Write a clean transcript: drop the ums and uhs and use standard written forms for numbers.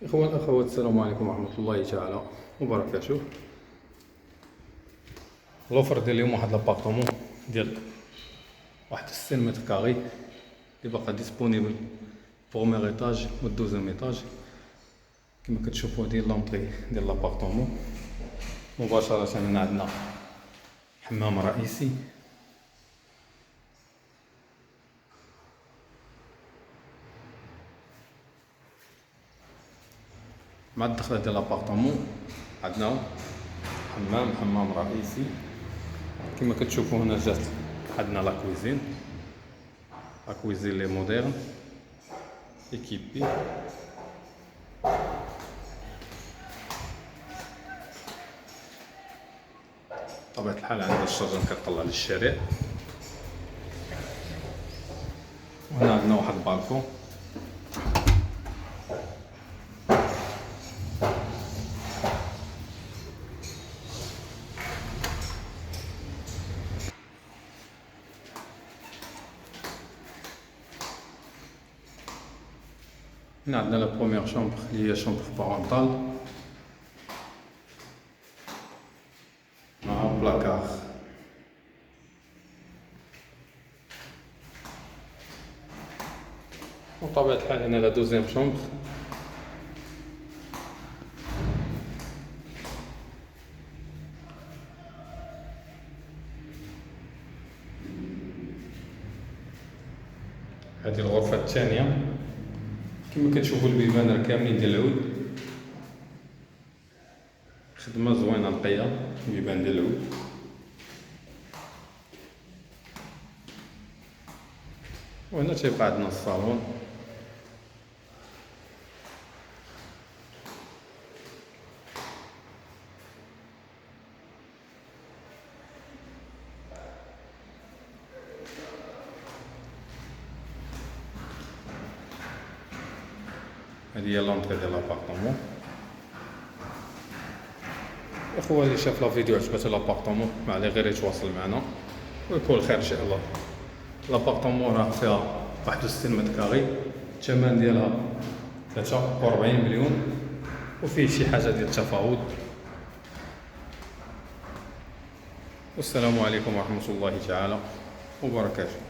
إخوان الأخوات، السلام عليكم ورحمة الله تعالى وبركاته. لوفر ديال اليوم واحد لابارتمون ديال واحد 60 متر كاري اللي باقا ديسپونيبل بروميير ايطاج و دوزيام ايطاج. كما كتشوفوا هادي لونطري ديال لابارتمون. مباشرة هنا عندنا حمام رئيسي، مع الدخلة ديال لابارتمون عندنا حمام رئيسي. كما كتشوفوا هنا جات عندنا لاكويزين لي موديرن ايكيبي. بطبيعة الحال عندنا الشرجم كتطلع للشارع، وهنا عندنا واحد البالكون. هنا عندنا لا بروميير شومبر اللي هي شومبر بارونتال مع بلاكار. وطبيعة الحال هنا لا دوزيام شومبر. هذه الغرفة الثانية. كما كتشوفوا البيبان راه كاملين ديال العود، خدمة زوينة نقية، بيبان ديال العود. وهنا تيبقى عندنا الصالون. هذه هي لونطري ديال لابارتمون. اخوة اللي شاف لا فيديو عجبته لابارتمون ما عليه غير يتواصل معنا ويكون خير ان شاء الله. لابارتمون راه فيها 61 متر كاري، الثمن ديالها 43 مليون، وفيه شي حاجه ديال التفاوض. والسلام عليكم ورحمه الله تعالى وبركاته.